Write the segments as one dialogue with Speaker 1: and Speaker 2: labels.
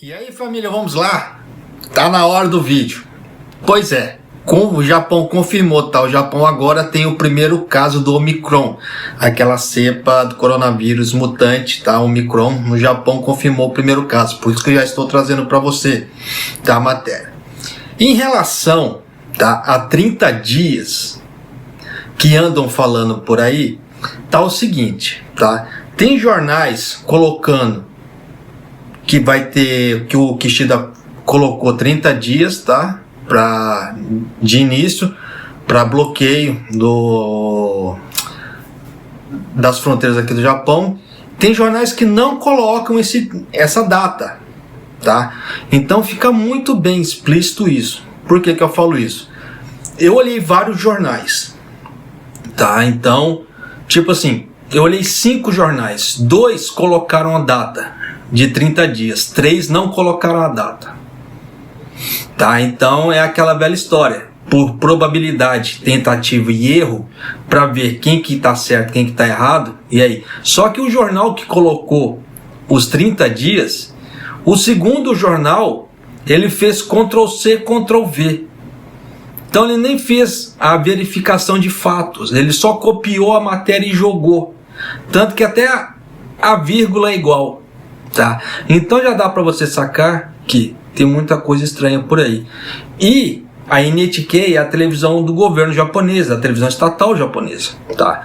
Speaker 1: E aí, família, vamos lá? Tá na hora do vídeo. Pois é, como o Japão confirmou, tá? O Japão agora tem o primeiro caso do Omicron, aquela cepa do coronavírus mutante, tá? Omicron, no Japão confirmou o primeiro caso, por isso que eu já estou trazendo para você, tá, a matéria. Em relação, tá, a 30 dias que andam falando por aí, tá o seguinte, tá? Tem jornais colocando que vai ter, que o Kishida colocou 30 dias, tá? De início, para bloqueio das fronteiras aqui do Japão. Tem jornais que não colocam essa data, tá? Então fica muito bem explícito isso. Por que que eu falo isso? Eu olhei vários jornais, tá? Então, tipo assim, eu olhei 5 jornais, 2 colocaram a data de 30 dias, 3 não colocaram a data, tá? Então é aquela velha história, por probabilidade, tentativa e erro, para ver quem que tá certo, quem que tá errado, e aí? Só que o jornal que colocou os 30 dias, o segundo jornal, ele fez Ctrl+C, Ctrl+V. Então ele nem fez a verificação de fatos, ele só copiou a matéria e jogou. Tanto que até a vírgula é igual, tá? Então já dá para você sacar que tem muita coisa estranha por aí. E a NHK é a televisão do governo japonês, a televisão estatal japonesa, tá?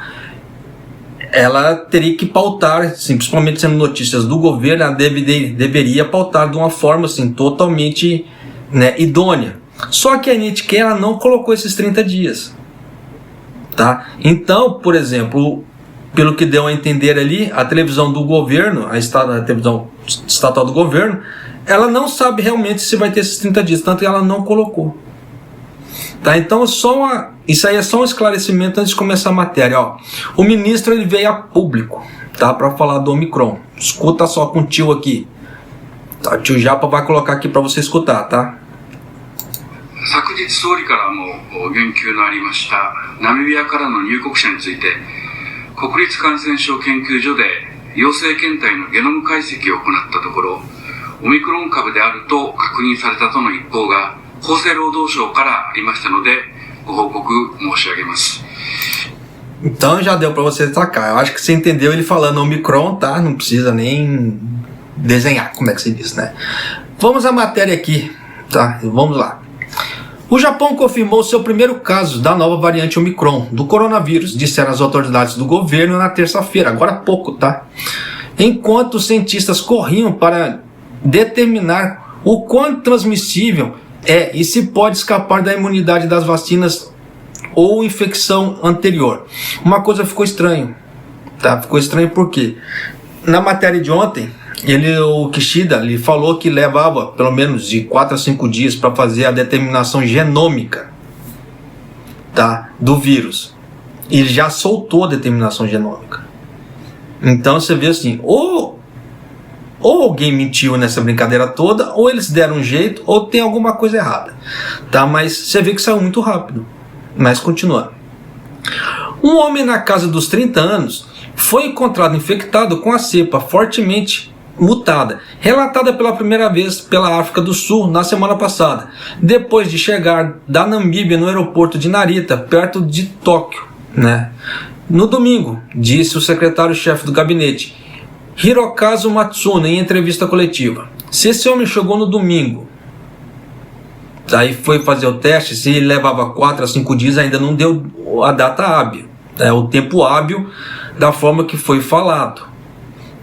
Speaker 1: Ela teria que pautar, assim, principalmente sendo notícias do governo, ela deveria pautar de uma forma assim, totalmente, né, idônea. Só que a NHK ela não colocou esses 30 dias, tá? Então, por exemplo, pelo que deu a entender ali, a televisão do governo, a televisão estatal do governo, ela não sabe realmente se vai ter esses 30 dias, tanto que ela não colocou. Tá? Então, isso aí é só um esclarecimento antes de começar a matéria. Ó. O ministro ele veio a público, tá? Para falar do Omicron. Escuta só com o tio aqui. Tá? O tio Japa vai colocar aqui para você escutar, tá?
Speaker 2: 昨日総理からも言及のありましたナミビアからの入国者について国立感染症研究所で陽性検体のゲノム解析を行ったところオミクロン株であると確認されたとの一報が厚生労働省からありましたのでご報告申し上げます。
Speaker 1: Então já deu para você sacar. Eu acho que você entendeu ele falando Omicron, tá? Não precisa nem desenhar, como é que se diz, né? Vamos à matéria aqui, tá? Vamos lá. O Japão confirmou seu primeiro caso da nova variante Omicron do coronavírus, disseram as autoridades do governo na terça-feira, agora há pouco, tá? Enquanto os cientistas corriam para determinar o quanto transmissível é e se pode escapar da imunidade das vacinas ou infecção anterior. Uma coisa ficou estranha, tá? Ficou estranho porque na matéria de ontem, o Kishida ele falou que levava pelo menos de 4 a 5 dias para fazer a determinação genômica, tá, do vírus. Ele já soltou a determinação genômica. Então você vê assim, ou alguém mentiu nessa brincadeira toda, ou eles deram um jeito, ou tem alguma coisa errada, tá? Mas você vê que saiu muito rápido. Mas continuando. Um homem na casa dos 30 anos foi encontrado infectado com a cepa fortemente mutada, relatada pela primeira vez pela África do Sul na semana passada, depois de chegar da Namíbia no aeroporto de Narita, perto de Tóquio, né? No domingo, disse o secretário-chefe do gabinete, Hirokazu Matsuno, em entrevista coletiva. Se esse homem chegou no domingo, aí foi fazer o teste, se ele levava 4 a 5 dias, ainda não deu a data hábil, o tempo hábil da forma que foi falado.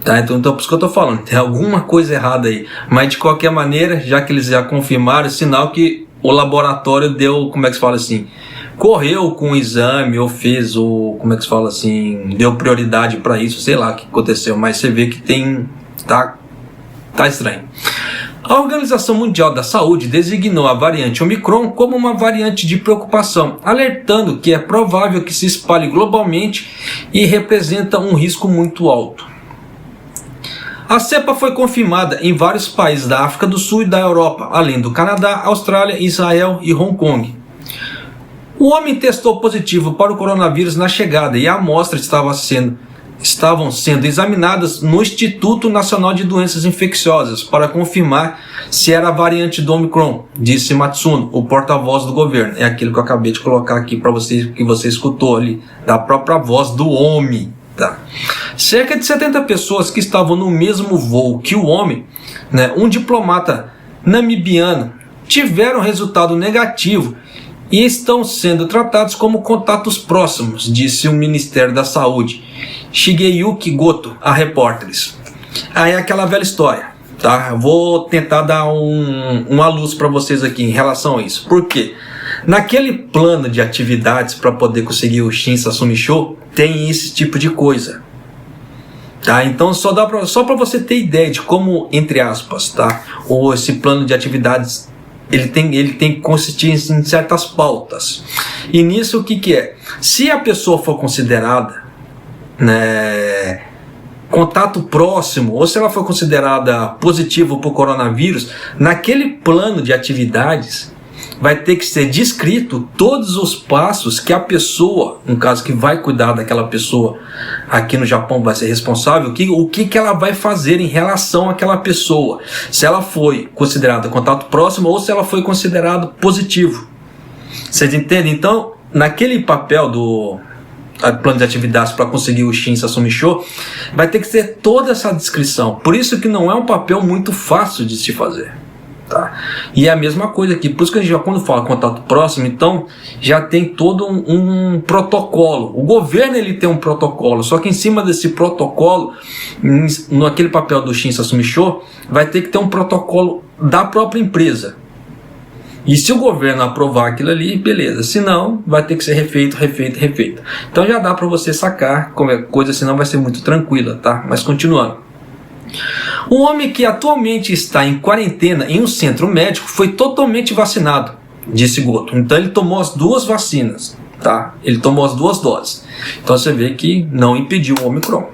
Speaker 1: Tá, então por isso que eu estou falando, tem alguma coisa errada aí, mas de qualquer maneira, já que eles já confirmaram, é sinal que o laboratório deu, como é que se fala assim, correu com o exame ou fez o, como é que se fala assim, deu prioridade para isso, sei lá o que aconteceu, mas você vê que tá estranho. A Organização Mundial da Saúde designou a variante Omicron como uma variante de preocupação, alertando que é provável que se espalhe globalmente e representa um risco muito alto. A cepa foi confirmada em vários países da África do Sul e da Europa, além do Canadá, Austrália, Israel e Hong Kong. O homem testou positivo para o coronavírus na chegada e a amostra estava sendo estavam sendo examinadas no Instituto Nacional de Doenças Infecciosas para confirmar se era a variante do Omicron, disse Matsuno, o porta-voz do governo. É aquilo que eu acabei de colocar aqui para você, que você escutou ali, da própria voz do homem. Tá? Cerca de 70 pessoas que estavam no mesmo voo que o homem, né, um diplomata namibiano, tiveram resultado negativo e estão sendo tratados como contatos próximos, disse o Ministério da Saúde, Shigeyuki Goto, a repórteres. Aí é aquela velha história, tá? Eu vou tentar dar uma luz para vocês aqui em relação a isso. Por quê? Naquele plano de atividades para poder conseguir o Shin Sasumisho, tem esse tipo de coisa. Tá? Então só para você ter ideia de como, entre aspas, tá? Ou esse plano de atividades ele tem que consistir em certas pautas. E nisso o que é? Se a pessoa for considerada, né, contato próximo, ou se ela for considerada positiva para o coronavírus, naquele plano de atividades vai ter que ser descrito todos os passos que a pessoa, no caso que vai cuidar daquela pessoa aqui no Japão, vai ser responsável, o que ela vai fazer em relação àquela pessoa, se ela foi considerada contato próximo ou se ela foi considerada positivo. Vocês entendem? Então, naquele papel do plano de atividades para conseguir o Shin Sasumisho, vai ter que ter toda essa descrição. Por isso que não é um papel muito fácil de se fazer. Tá? E é a mesma coisa aqui, por isso que a gente já, quando fala contato próximo, então já tem todo um protocolo. O governo ele tem um protocolo, só que em cima desse protocolo, naquele papel do Shin Sasumisho, vai ter que ter um protocolo da própria empresa. E se o governo aprovar aquilo ali, beleza. Se não, vai ter que ser refeito. Então já dá para você sacar qualquer coisa, senão vai ser muito tranquila, tá? Mas continuando. Um homem que atualmente está em quarentena em um centro médico foi totalmente vacinado, disse Goto. Então ele tomou as 2 vacinas, tá? Ele tomou as 2 doses. Então você vê que não impediu o Omicron.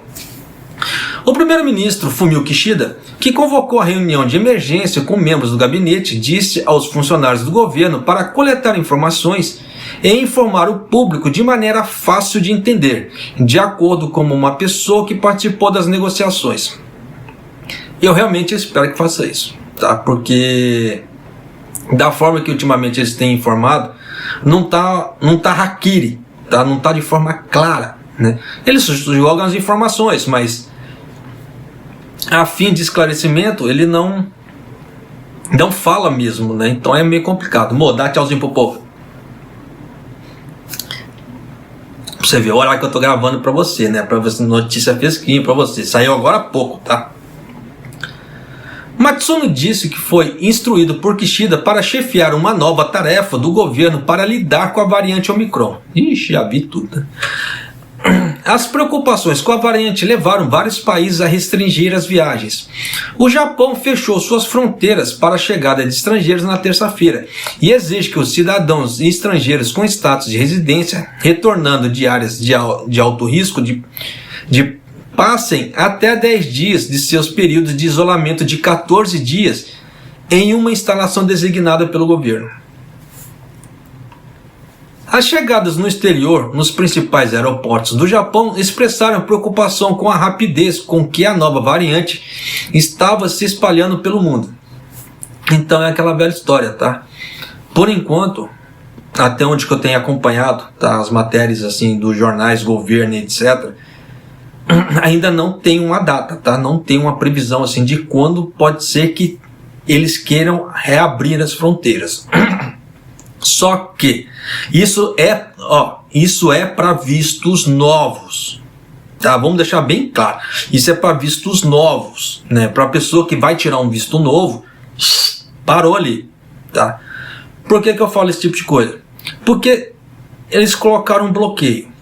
Speaker 1: O primeiro-ministro Fumio Kishida, que convocou a reunião de emergência com membros do gabinete, disse aos funcionários do governo para coletar informações e informar o público de maneira fácil de entender, de acordo com uma pessoa que participou das negociações. Eu realmente espero que faça isso, tá? Porque da forma que ultimamente eles têm informado, não tá harakiri, tá? Não tá de forma clara, né? Eles jogam as informações, mas a fim de esclarecimento ele não fala mesmo, né? Então é meio complicado. Dá tchauzinho pro povo. Pra você ver o horário que eu tô gravando pra você, né? Pra você, notícia fresquinha pra você. Saiu agora há pouco, tá? Matsuno disse que foi instruído por Kishida para chefiar uma nova tarefa do governo para lidar com a variante Omicron. Ixi, já vi tudo. As preocupações com a variante levaram vários países a restringir as viagens. O Japão fechou suas fronteiras para a chegada de estrangeiros na terça-feira e exige que os cidadãos estrangeiros com status de residência, retornando de áreas de alto risco, passem até 10 dias de seus períodos de isolamento de 14 dias em uma instalação designada pelo governo. As chegadas no exterior, nos principais aeroportos do Japão, expressaram preocupação com a rapidez com que a nova variante estava se espalhando pelo mundo. Então é aquela velha história, tá? Por enquanto, até onde que eu tenho acompanhado, tá, as matérias assim dos jornais, governo, etc., ainda não tem uma data, tá? Não tem uma previsão assim de quando pode ser que eles queiram reabrir as fronteiras. Só que isso é para vistos novos, tá? Vamos deixar bem claro. Isso é para vistos novos, né? Para a pessoa que vai tirar um visto novo, parou ali, tá? Por que eu falo esse tipo de coisa? Porque eles colocaram um bloqueio.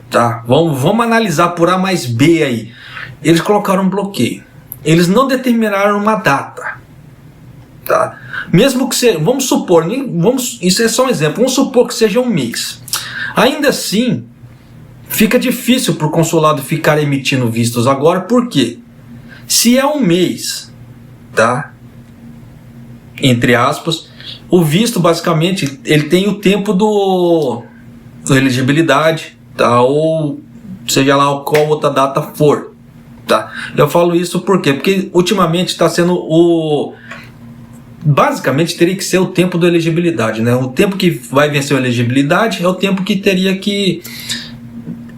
Speaker 1: Tá? Vamos analisar por A mais B aí. Eles colocaram um bloqueio. Eles não determinaram uma data. Tá? Mesmo que seja, vamos supor, isso é só um exemplo, vamos supor que seja um mês. Ainda assim, fica difícil para o consulado ficar emitindo vistos agora, por quê? Se é um mês, tá? Entre aspas, o visto basicamente ele tem o tempo do elegibilidade. Tá, ou seja lá qual outra data for, tá? Eu falo isso por quê? Porque ultimamente está sendo basicamente teria que ser o tempo da elegibilidade, né? O tempo que vai vencer a elegibilidade é o tempo que teria que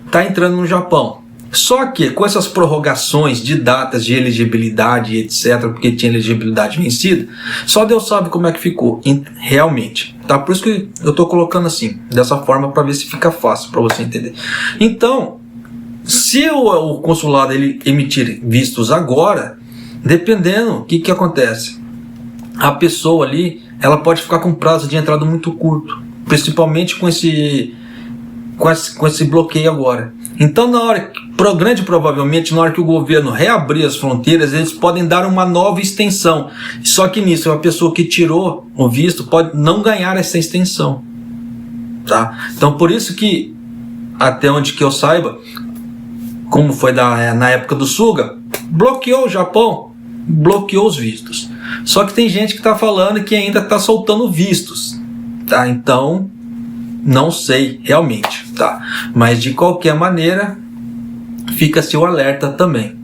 Speaker 1: estar entrando no Japão. Só que com essas prorrogações de datas de elegibilidade, etc., porque tinha elegibilidade vencida, só Deus sabe como é que ficou realmente, tá? Por isso que eu estou colocando assim, dessa forma, para ver se fica fácil para você entender. Então, se o consulado ele emitir vistos agora, dependendo, o que acontece? A pessoa ali, ela pode ficar com prazo de entrada muito curto, principalmente com esse bloqueio agora. Então, grande provavelmente, na hora que o governo reabrir as fronteiras, eles podem dar uma nova extensão. Só que nisso, a pessoa que tirou o visto pode não ganhar essa extensão, tá? Então, por isso que, até onde que eu saiba, como foi na época do Suga, bloqueou o Japão, bloqueou os vistos. Só que tem gente que está falando que ainda está soltando vistos, tá? Então, não sei realmente, tá? Mas de qualquer maneira, fica-se o alerta também.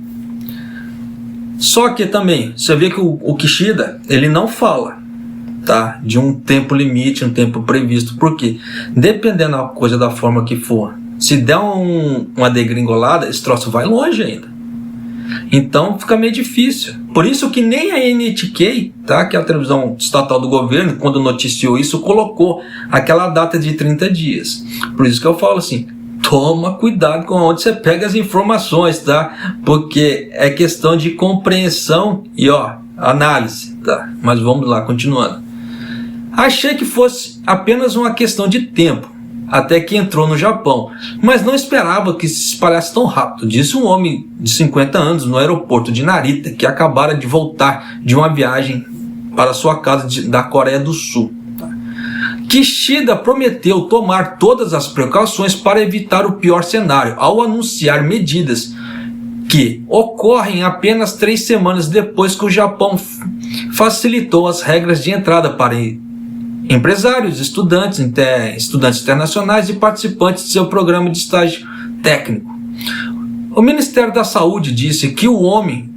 Speaker 1: Só que também, você vê que o Kishida, ele não fala, tá? De um tempo limite, um tempo previsto. Por quê? Dependendo da coisa, da forma que for, se der uma degringolada, esse troço vai longe ainda. Então fica meio difícil. Por isso que nem a NHK, tá, que é a televisão estatal do governo, quando noticiou isso, colocou aquela data de 30 dias. Por isso que eu falo assim, toma cuidado com onde você pega as informações, tá? Porque é questão de compreensão e análise, tá? Mas vamos lá, continuando. Achei que fosse apenas uma questão de tempo, até que entrou no Japão, mas não esperava que se espalhasse tão rápido, disse um homem de 50 anos no aeroporto de Narita, que acabara de voltar de uma viagem para sua casa da Coreia do Sul. Kishida prometeu tomar todas as precauções para evitar o pior cenário, ao anunciar medidas que ocorrem apenas 3 semanas depois que o Japão facilitou as regras de entrada para empresários, estudantes internacionais e participantes de seu programa de estágio técnico. O Ministério da Saúde disse que o homem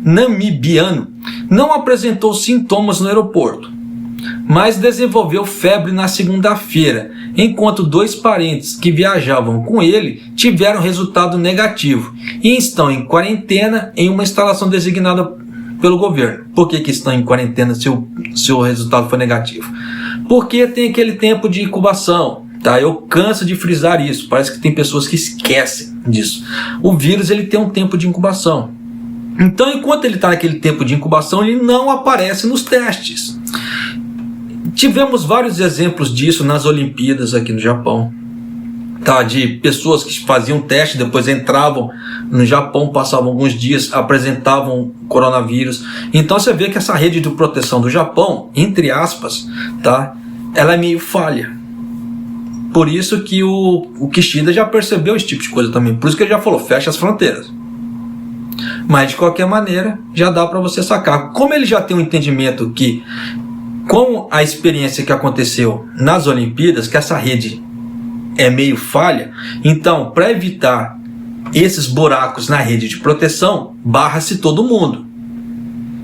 Speaker 1: namibiano não apresentou sintomas no aeroporto, mas desenvolveu febre na segunda-feira, enquanto 2 parentes que viajavam com ele tiveram resultado negativo e estão em quarentena em uma instalação designada pelo governo. Por que estão em quarentena se o resultado foi negativo? Porque tem aquele tempo de incubação, tá? Eu canso de frisar isso, parece que tem pessoas que esquecem disso. O vírus ele tem um tempo de incubação. Então, enquanto ele está naquele tempo de incubação, ele não aparece nos testes. Tivemos vários exemplos disso nas Olimpíadas aqui no Japão, tá? De pessoas que faziam teste, depois entravam no Japão, passavam alguns dias, apresentavam coronavírus. Então você vê que essa rede de proteção do Japão, entre aspas, tá? Ela é meio falha. Por isso que o Kishida já percebeu esse tipo de coisa também. Por isso que ele já falou, fecha as fronteiras. Mas de qualquer maneira, já dá para você sacar. Como ele já tem um entendimento que, com a experiência que aconteceu nas Olimpíadas, que essa rede é meio falha, então, para evitar esses buracos na rede de proteção, barra-se todo mundo.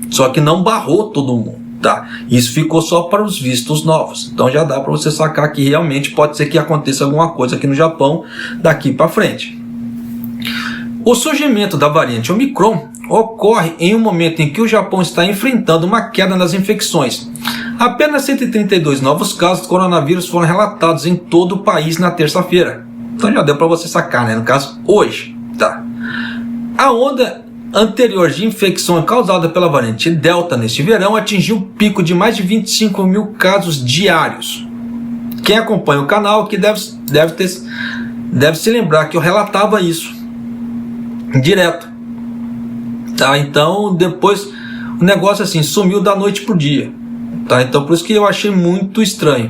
Speaker 1: Só que não barrou todo mundo, tá? Isso ficou só para os vistos novos. Então já dá para você sacar que realmente pode ser que aconteça alguma coisa aqui no Japão daqui para frente. O surgimento da variante Omicron ocorre em um momento em que o Japão está enfrentando uma queda nas infecções. Apenas 132 novos casos de coronavírus foram relatados em todo o país na terça-feira. Então já deu para você sacar, né? No caso, hoje, tá? A onda anterior de infecção causada pela variante Delta neste verão atingiu um pico de mais de 25 mil casos diários. Quem acompanha o canal que deve se lembrar que eu relatava isso direto, tá? Então depois o negócio assim sumiu da noite pro dia, tá? Então por isso que eu achei muito estranho.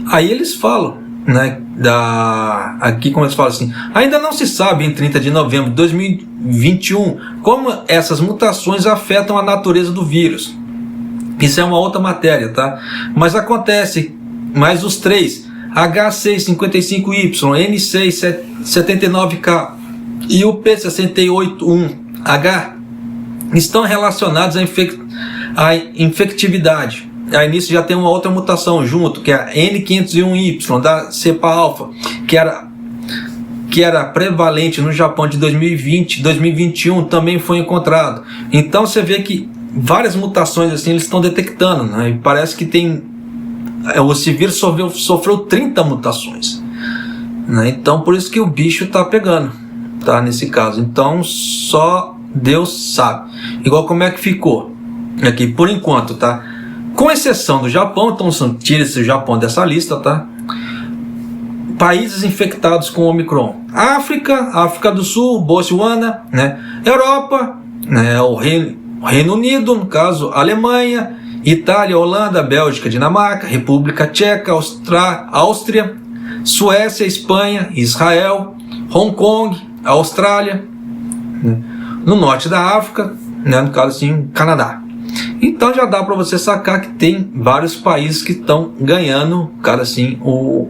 Speaker 1: Aí eles falam, né, aqui como eles falam assim, ainda não se sabe em 30 de novembro de 2021 como essas mutações afetam a natureza do vírus. Isso é uma outra matéria, tá? Mas acontece, mais os 3, H655Y, N6 P79K e o P681H estão relacionados à infectividade. Aí nisso já tem uma outra mutação junto, que é a N501Y da cepa alfa, que era prevalente no Japão de 2020, 2021 também foi encontrado. Então você vê que várias mutações assim eles estão detectando, né? E parece que esse vírus sofreu 30 mutações, né? Então por isso que o bicho está pegando, tá? Nesse caso. Então só Deus sabe. Igual como é que ficou aqui por enquanto, tá? Com exceção do Japão, então tira esse Japão dessa lista, tá? Países infectados com Omicron: África do Sul, Botsuana, né? Europa, né? O Reino Unido, no caso, Alemanha, Itália, Holanda, Bélgica, Dinamarca, República Tcheca, Áustria, Suécia, Espanha, Israel, Hong Kong, Austrália, né? No norte da África, né? No caso assim, Canadá. Então já dá para você sacar que tem vários países que estão ganhando, cara, assim, o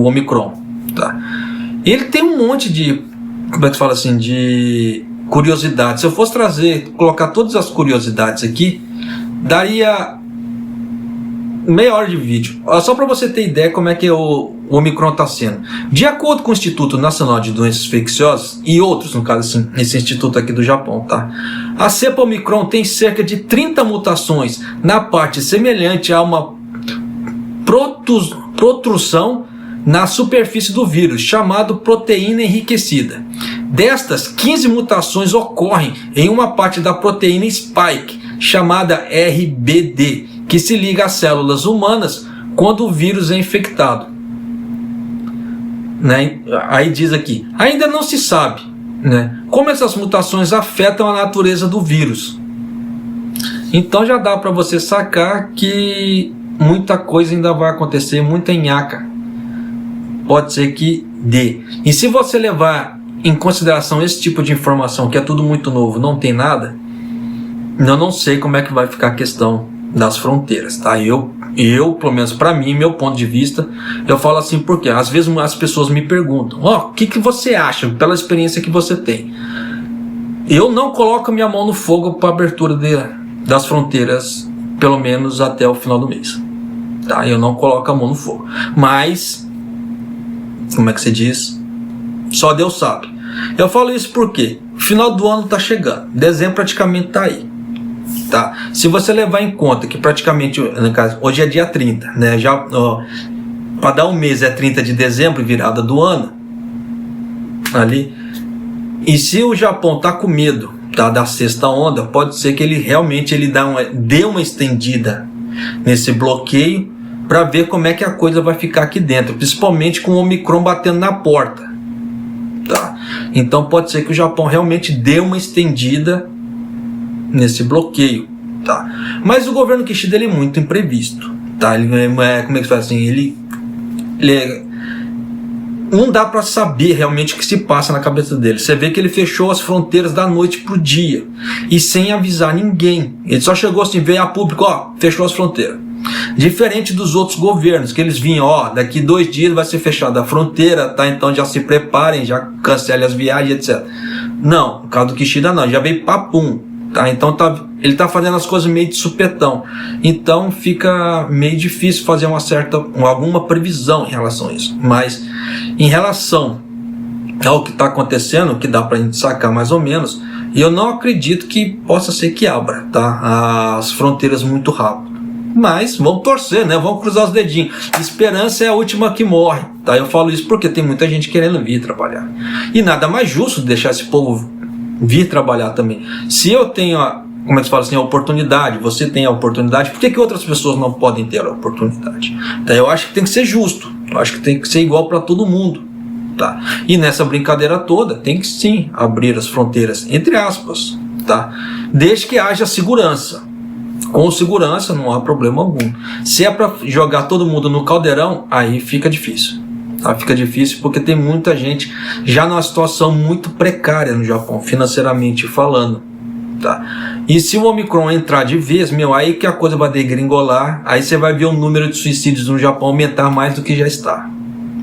Speaker 1: Omicron, tá? Ele tem um monte de, como é que se fala assim, de curiosidades. Se eu fosse colocar todas as curiosidades aqui, daria meia hora de vídeo. Só para você ter ideia como é que o Omicron está sendo. De acordo com o Instituto Nacional de Doenças Infecciosas e outros, no caso assim, esse instituto aqui do Japão, tá? A cepa Omicron tem cerca de 30 mutações na parte semelhante a uma protrusão na superfície do vírus, chamado proteína enriquecida. Destas, 15 mutações ocorrem em uma parte da proteína spike, chamada RBD, que se liga às células humanas quando o vírus é infectado, né? Aí diz aqui, ainda não se sabe, né, como essas mutações afetam a natureza do vírus. Então já dá para você sacar que muita coisa ainda vai acontecer, muita nhaca pode ser que dê. E se você levar em consideração esse tipo de informação, que é tudo muito novo, não tem nada, eu não sei como é que vai ficar a questão das fronteiras, tá? Eu pelo menos para mim, meu ponto de vista, eu falo assim, porque às vezes as pessoas me perguntam, o que você acha pela experiência que você tem? Eu não coloco minha mão no fogo para abertura das fronteiras, pelo menos até o final do mês, tá? Eu não coloco a mão no fogo, mas como é que se diz? Só Deus sabe. Eu falo isso porque o final do ano tá chegando, dezembro praticamente tá aí, tá? Se você levar em conta que praticamente, no caso, hoje é dia 30, né? Já para dar um mês é 30 de dezembro, virada do ano ali. E se o Japão tá com medo, tá, da sexta onda, pode ser que ele realmente dê uma estendida nesse bloqueio para ver como é que a coisa vai ficar aqui dentro, principalmente com o Omicron batendo na porta, tá? Então pode ser que o Japão realmente dê uma estendida nesse bloqueio, tá? Mas o governo Kishida, ele é muito imprevisto, tá? Ele é, como é que se faz assim, não dá para saber realmente o que se passa na cabeça dele. Você vê que ele fechou as fronteiras da noite pro dia e sem avisar ninguém. Ele só chegou assim, veio a público, fechou as fronteiras. Diferente dos outros governos, que eles vinham, daqui 2 dias vai ser fechada a fronteira, tá? Então já se preparem, já cancelem as viagens, etc. Não, no caso do Kishida não, já veio papum, tá? Então ele tá fazendo as coisas meio de supetão. Então fica meio difícil fazer alguma previsão em relação a isso. Mas em relação ao que está acontecendo, que dá pra gente sacar mais ou menos, eu não acredito que possa ser que abra, tá, as fronteiras muito rápido. Mas vamos torcer, né? Vamos cruzar os dedinhos. Esperança é a última que morre, tá? Eu falo isso porque tem muita gente querendo vir trabalhar. E nada mais justo deixar esse povo vir trabalhar também. Se eu tenho como é que se fala assim, a oportunidade, você tem a oportunidade, por que outras pessoas não podem ter a oportunidade? Então eu acho que tem que ser justo. Eu acho que tem que ser igual para todo mundo, tá? E nessa brincadeira toda tem que sim abrir as fronteiras, entre aspas, tá? Desde que haja segurança. Com segurança não há problema algum. Se é para jogar todo mundo no caldeirão, aí fica difícil, tá? Fica difícil porque tem muita gente já numa situação muito precária no Japão, financeiramente falando, tá? E se o Omicron entrar de vez, aí que a coisa vai degringolar, aí você vai ver o número de suicídios no Japão aumentar mais do que já está,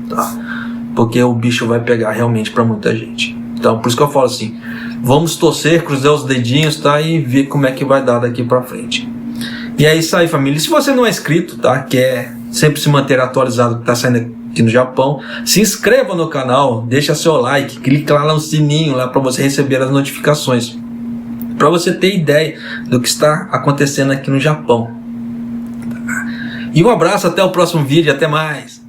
Speaker 1: tá? porque o bicho vai pegar realmente para muita gente. Então, por isso que eu falo assim, vamos torcer, cruzar os dedinhos, tá? E ver como é que vai dar daqui para frente. E é isso aí, família. E se você não é inscrito, tá? Quer sempre se manter atualizado do que tá saindo aqui no Japão, se inscreva no canal, deixa seu like, clique lá no sininho lá para você receber as notificações, para você ter ideia do que está acontecendo aqui no Japão. E um abraço, até o próximo vídeo, até mais!